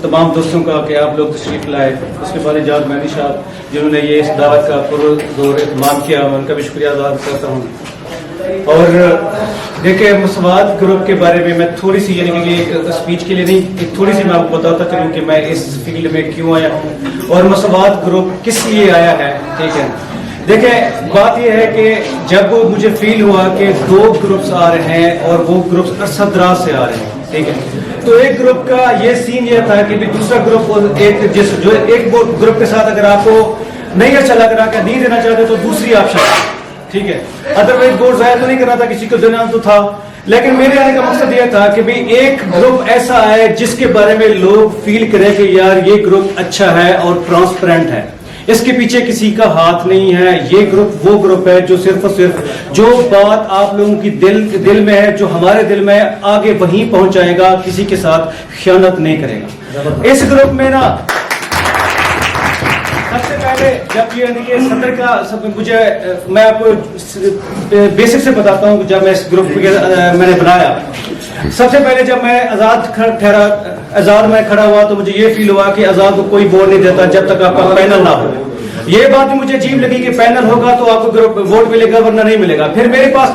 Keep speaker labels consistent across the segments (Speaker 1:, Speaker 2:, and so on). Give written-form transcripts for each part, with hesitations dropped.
Speaker 1: तमाम दोस्तों का कि आप लोग तशरीफ़ लाए, उसके बाद एजाज महदी साहब जिन्होंने ये इस दावत का पुरज़ोर इत्माम किया, मैं उनका भी शुक्रिया अदा करता हूँ। और देखिए, मसवाद ग्रुप के बारे में मैं थोड़ी सी, यानी कि एक स्पीच के लिए नहीं, एक थोड़ी सी मैं आपको बताता चलूँ कि मैं इस फील्ड में क्यों आया हूँ और मसवाद ग्रुप किस लिए आया है। ठीक है, देखिए बात यह है कि जब मुझे फील हुआ कि 2 ग्रुप्स आ रहे हैं और वो ग्रुप्स अरसा दराज से आ रहे हैं, ठीक है, तो एक ग्रुप का ये सीन ये था कि भी दूसरा ग्रुप जो एक ग्रुप के साथ अगर आपको नहीं अच्छा लग रहा, नहीं देना चाहते तो दूसरी ऑप्शन, ठीक है, अदरवाइज वोट जाया तो नहीं करना था, किसी को देना तो था। लेकिन मेरे आने का मकसद यह था कि भाई एक ग्रुप ऐसा है जिसके बारे में लोग फील करें कि यार ये ग्रुप अच्छा है और ट्रांसपेरेंट है, इसके पीछे किसी का हाथ नहीं है। ये ग्रुप वो ग्रुप है जो सिर्फ और सिर्फ जो बात आप लोगों की दिल में है, जो हमारे दिल में है, आगे वहीं पहुंचाएगा, किसी के साथ खयानत नहीं करेगा। इस ग्रुप में ना सबसे पहले जब ये सदर का मुझे, मैं आपको बेसिक से बताता हूँ, जब मैं इस ग्रुप मैंने बनाया, सबसे पहले जब मैं आजाद में खड़ा हुआ तो मुझे ये फील हुआ कि आजाद को कोई वोट नहीं देता जब तक आपका पैनल ना हो। ये बात मुझे अजीब लगी कि पैनल होगा तो आपको ग्रुप वोट मिलेगा वरना नहीं मिलेगा। फिर मेरे पास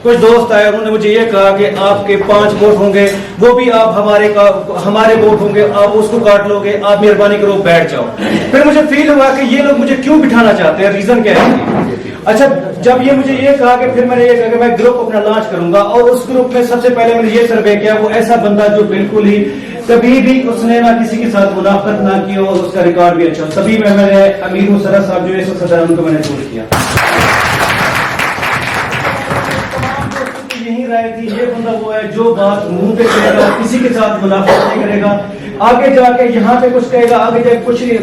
Speaker 1: कुछ दोस्त आए, उन्होंने मुझे ये कहा कि आपके 5 वोट होंगे, वो भी आप हमारे वोट होंगे, आप उसको काट लोगे, आप मेहरबानी करो बैठ जाओ। फिर मुझे फील हुआ कि ये लोग मुझे क्यों बिठाना चाहते हैं, रीजन क्या है। अच्छा, जब ये मुझे ये कहा कि फिर मैंने ये कहा कि मैं ग्रुप अपना लॉन्च करूंगा, और उस ग्रुप में सबसे पहले मैंने ये सर्वे किया, वो ऐसा बंदा जो बिल्कुल ही कभी भी उसने ना किसी के साथ मुनाफत ना की और उसका रिकॉर्ड भी अच्छा। सभी में मैंने अमीर मुशर्रफ साहब जो इस सदर, उनको मैंने चूज किया। यही राय थी, ये बंदा वो है जो बात मुंह पे कहेगा, किसी के साथ मुनाफत नहीं करेगा, आगे जाके यहाँ पे कुछ कहेगा, आगे जाके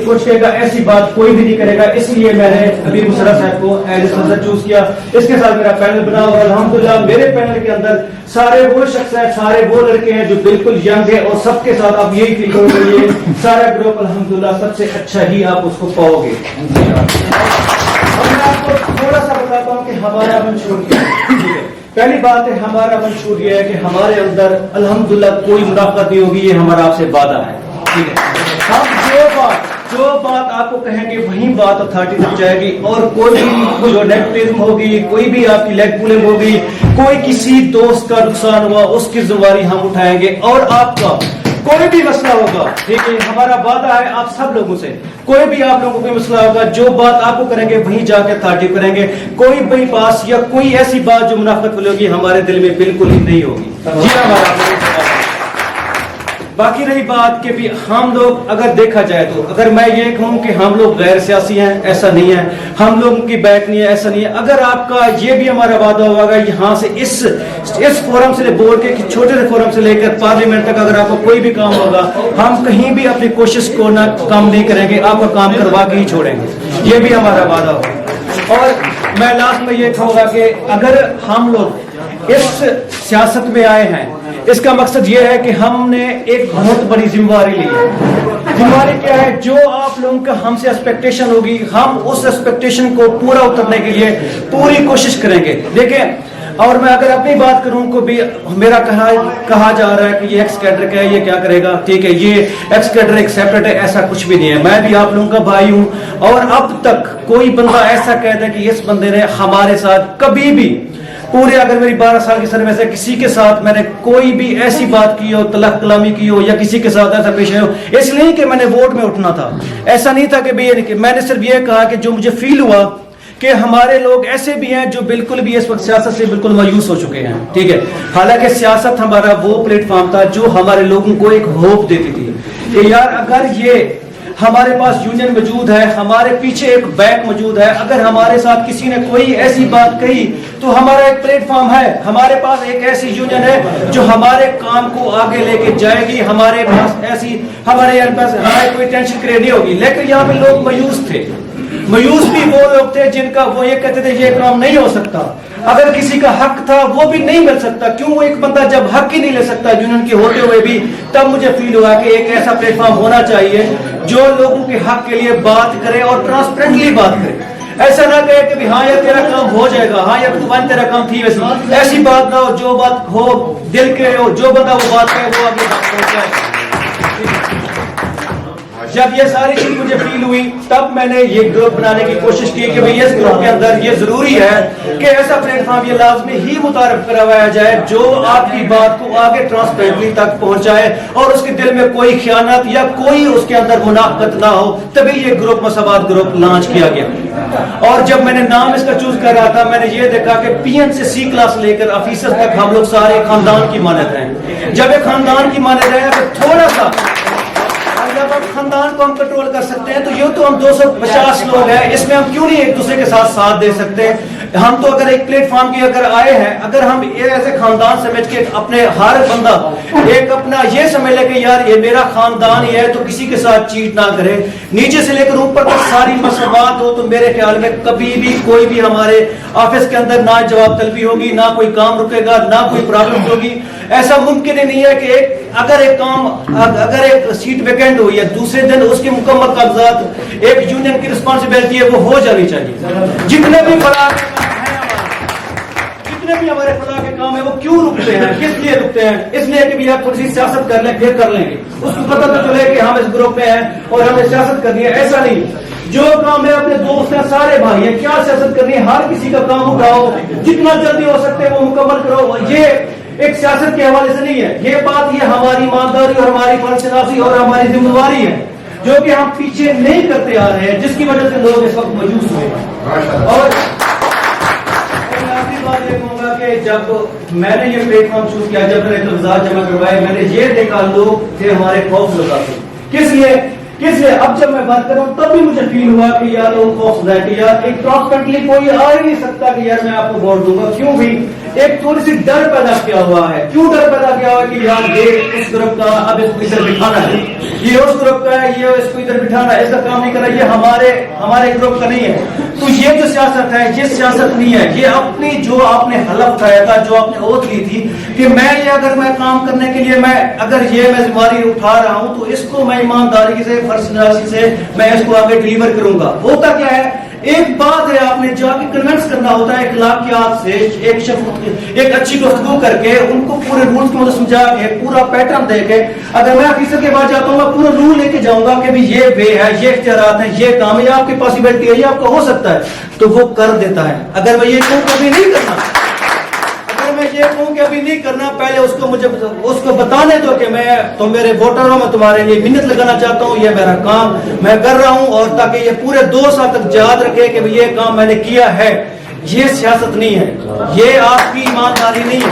Speaker 1: कुछ कहेगा, ऐसी बात कोई भी नहीं करेगा। इसलिए मैंने अमीर मुशर्रफ साहब को एज ए सदर चूज किया। इसके साथ मेरा पैनल बना और अल्हम्दुलिल्लाह मेरे पैनल के अंदर सारे वो शख्स है, सारे वो लड़के हैं जो बिल्कुल यंग है, और सबके साथ आप यही फील करोगे ये सारा ग्रुप अल्हम्दुलिल्लाह सबसे अच्छा ही आप उसको पाओगे। और मैं आपको थोड़ा सा बताता हूँ कि हमारा मंशूर क्या है। पहली बात है, हमारा मंशूर ये है कि हमारे अंदर अल्हम्दुलिल्लाह कोई मुनाफत नहीं होगी, ये हमारा आपसे वादा है। ठीक है, हम जो बात आपको कहेंगे वही बात अथॉरिटी तक जाएगी, और कोई भी जो नेगेटिविज्म होगी, कोई भी आपकी लेग पुलिंग होगी, कोई किसी दोस्त का नुकसान हुआ उसकी जिम्मेदारी हम उठाएंगे, और आपका कोई भी मसला होगा, ठीक है, हमारा वादा है आप सब लोगों से, कोई भी आप लोगों को कोई मसला होगा, जो बात आपको करेंगे वहीं जाकर अथॉरिटी करेंगे। कोई भी पास या कोई ऐसी बात जो मुनाफत वाली होगी हमारे दिल में बिल्कुल ही नहीं होगी। जी हमारा बाकी रही बात कि भी हम लोग अगर देखा जाए तो, अगर मैं ये कहूँ कि हम लोग गैर सियासी हैं, ऐसा नहीं है, हम लोगों की बैक नहीं है, ऐसा नहीं है। अगर आपका ये भी हमारा वादा होगा यहाँ से इस फोरम से बोल के छोटे से फोरम से लेकर पार्लियामेंट तक अगर आपको कोई भी काम होगा, हम कहीं भी अपनी कोशिश को ना कम नहीं करेंगे, आपका काम करवा के ही छोड़ेंगे, ये भी हमारा वादा होगा। और मैं लास्ट में ये कहूँगा कि अगर हम लोग इस सियासत में आए हैं, इसका मकसद ये है कि हमने एक बहुत बड़ी जिम्मेवारी ली है। जिम्मेवारी क्या है? जो आप लोगों का हमसे एक्सपेक्टेशन होगी, हम उस एक्सपेक्टेशन को पूरा उतरने के लिए पूरी कोशिश करेंगे। देखिए, और मैं अगर अपनी बात करूं को भी मेरा कहा जा रहा है कि ये एक्स कैडर का है, ये क्या करेगा, ठीक है, ये एक्स कैडर एक सेपरेट है, ऐसा कुछ भी नहीं है। मैं भी आप लोगों का भाई हूं, और अब तक कोई बंदा ऐसा कहता है कि इस बंदे ने हमारे साथ कभी भी पूरे, अगर मेरी 12 साल की सर्विस है, किसी के साथ मैंने कोई भी ऐसी बात की हो, तलक कलामी की हो, या किसी के साथ ऐसा पेश हो, इसलिए कि मैंने वोट में उठना था, ऐसा नहीं था कि मैंने सिर्फ ये कहा कि जो मुझे फील हुआ कि हमारे लोग ऐसे भी हैं जो बिल्कुल भी इस वक्त सियासत से बिल्कुल मायूस हो चुके हैं, ठीक है। हालांकि सियासत हमारा वो प्लेटफॉर्म था जो हमारे लोगों को एक होप देती थी कि यार अगर ये हमारे पास यूनियन मौजूद है, हमारे पीछे एक बैक मौजूद है, अगर हमारे साथ किसी ने कोई ऐसी बात कही तो हमारा एक प्लेटफॉर्म है, हमारे पास एक ऐसी यूनियन है जो हमारे काम को आगे लेके जाएगी, हमारे पास हमारे कोई टेंशन क्रिएट नहीं होगी। लेकिन यहाँ पे लोग मायूस थे, मायूस भी वो लोग थे जिनका वो ये कहते थे ये काम नहीं हो सकता, अगर किसी का हक था वो भी नहीं मिल सकता। क्यों? वो एक बंदा जब हक ही नहीं ले सकता यूनियन के होते हुए भी, तब मुझे फील हुआ कि एक ऐसा प्लेटफॉर्म होना चाहिए जो लोगों के हक के लिए बात करे और ट्रांसपेरेंटली बात करे। ऐसा ना कहे कि हाँ यार तेरा काम हो जाएगा, हाँ यार तू तेरा काम थी, वैसी ऐसी बात ना हो, जो बात हो दिल के हो, जो बंदा वो बात कहे वो आगे पहुंच जाए। جب یہ ساری چیز مجھے فیل ہوئی تب میں نے یہ گروپ بنانے کی کوشش کی کہ بھئی اس گروپ کے اندر یہ ضروری ہے کہ ایسا پلیٹ فارم یہ لازمی ہی متعارف کروایا جائے جو آپ کی بات کو آگے ٹرانسپیرنٹلی تک پہنچائے اور اس کے دل میں کوئی خیانت یا کوئی اس کے اندر منافقت نہ ہو. تبھی یہ گروپ مساوات گروپ لانچ کیا گیا. اور جب میں نے نام اس کا چوز کر رہا تھا میں نے یہ دیکھا کہ پی این سے سی کلاس لے کر آفیسر تک ہم لوگ سارے خاندان کی مانند ہیں. جب ایک خاندان کی مانند ہے تو تھوڑا سا جب ہم خاندان کو ہم کنٹرول کر سکتے ہیں تو یہ تو ہم 250 لوگ ہیں, اس میں ہم کیوں نہیں ایک دوسرے کے ساتھ دے سکتے. ہم تو اگر ایک پلیٹ فارم کی اگر آئے ہیں, اگر ہم ایسے خاندان سمجھ کے اپنے ہر بندہ ایک اپنا یہ سمجھ لے کہ یار یہ میرا خاندان ہی ہے تو کسی کے ساتھ چیٹ نہ کرے, نیچے سے لے کر اوپر تک ساری مساوات ہو, تو میرے خیال میں کبھی بھی کوئی بھی ہمارے آفس کے اندر نہ جواب طلبی ہوگی, نہ کوئی کام رکے گا, نہ کوئی پرابلم ہوگی. ایسا ممکن ہی نہیں ہے کہ اگر ایک سیٹ ویکینٹ ہوئی ہے دوسرے دن اس کے مکمل کاغذات ایک یونین کی رسپانسبلٹی ہے وہ ہو جانی چاہیے. جتنے بھی ہمارے فلاح کے کام ہیں وہ کیوں رکتے ہیں, کس لیے رکتے ہیں؟ اس لیے کہ آپ تھوڑی سی سیاست کر لیں پھر کر لیں گے. اس کو پتہ تو چلے کہ ہم اس گروپ میں ہیں اور ہمیں سیاست کرنی ہے. ایسا نہیں, جو کام ہے اپنے دوست ہیں سارے بھائی ہیں, کیا سیاست کرنی ہے, ہر کسی کا کام اٹھاؤ, جتنا جلدی ہو سکتے ہیں وہ مکمل کرو. یہ ایک سیاست کے حوالے سے نہیں ہے, یہ بات یہ ہماری ایمانداری اور ہماری فرض اور ہماری ذمہ داری ہے جو کہ ہم پیچھے نہیں کرتے آ رہے ہیں, جس کی وجہ سے لوگ اس وقت مایوس ہوئے. اور بات یہ کہوں گا کہ جب میں نے یہ پلیٹ فارم چوز کیا, جب میں نے کاغذات جمع کروائے, میں نے یہ دیکھا لوگ تھے ہمارے خوف زدہ تھے. کس لیے اب جب میں بات کر رہا ہوں تب بھی مجھے فیل ہوا کہ یار لوگ خوف زدہ کہ یار ایک ٹرانسپیرنٹلی کوئی آ ہی نہیں سکتا کہ یار میں آپ کو ووٹ دوں گا. کیوں بھی ایک تھوڑی سی ڈر پیدا کیا ہوا ہے. کیوں ڈر پیدا کیا ہوا کہ یار یہ اس گروپ کا اب اس کو ادھر بٹھانا ہے, یہ اس گروپ کا ہے, یہ اس کو ادھر بٹھانا ہے, اس کا کام نہیں کرنا, یہ ہمارے گروپ کا نہیں ہے. تو یہ جو سیاست ہے یہ سیاست نہیں ہے, یہ اپنی جو آپ نے حلف اٹھایا تھا, جو آپ نے اوت لی تھی کہ میں یہ اگر میں کام کرنے کے لیے اگر یہ میں ذمہ داری اٹھا رہا ہوں تو اس کو میں ایمانداری سے فرض سے میں اس کو آگے ڈیلیور کروں گا. ہوتا کیا ہے, ایک بات ہے آپ نے جا کے کنونس کرنا ہوتا ہے اخلاقیات سے, ایک اچھی گفتگو کر کے ان کو پورے رولز کی مدد سمجھا کے پورا پیٹرن دے کے, اگر میں آفیسر کے پاس جاتا ہوں میں پورا رول لے کے جاؤں گا کہ یہ وے ہے, یہ اختیارات ہیں, یہ کام ہے, آپ کی پاسبلٹی ہے, یہ آپ کا ہو سکتا ہے, تو وہ کر دیتا ہے. اگر میں یہ کہوں کہ ابھی نہیں کرنا, ابھی نہیں کرنا, پہلے اس کو بتانے دو کہ میں تم میرے ووٹر ہو, میں تمہارے لیے منت لگانا چاہتا ہوں, یہ میرا کام میں کر رہا ہوں, اور تاکہ یہ پورے 2 سال تک یاد رکھے کہ یہ کام میں نے کیا ہے. یہ سیاست نہیں ہے, یہ آپ کی ایمانداری نہیں ہے.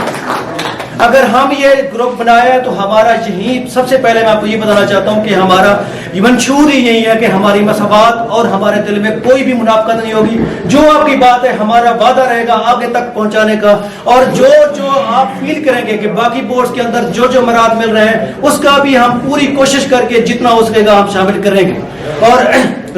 Speaker 1: اگر ہم یہ گروپ بنایا ہے تو ہمارا یہی سب سے پہلے میں آپ کو یہ بتانا چاہتا ہوں کہ ہمارا منشور ہی یہی ہے کہ ہماری مساوات اور ہمارے دل میں کوئی بھی منافقت نہیں ہوگی. جو آپ کی بات ہے ہمارا وعدہ رہے گا آگے تک پہنچانے کا, اور جو آپ فیل کریں گے کہ باقی بورڈز کے اندر جو مراد مل رہے ہیں اس کا بھی ہم پوری کوشش کر کے جتنا ہو سکے گا ہم شامل کریں گے. اور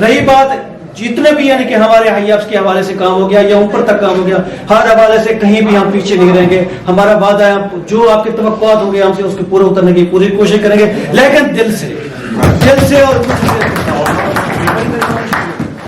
Speaker 1: رہی بات جتنے بھی یعنی کہ ہمارے ہائی اپس کے حوالے سے کام ہو گیا یا اوپر تک کام ہو گیا, ہر حوالے سے کہیں بھی ہم پیچھے نہیں رہیں گے. ہمارا وعدہ ہے جو آپ کے توقعات ہو گئے ہم سے اس کے پورے اترنے کی پوری کوشش کریں گے, لیکن دل سے اور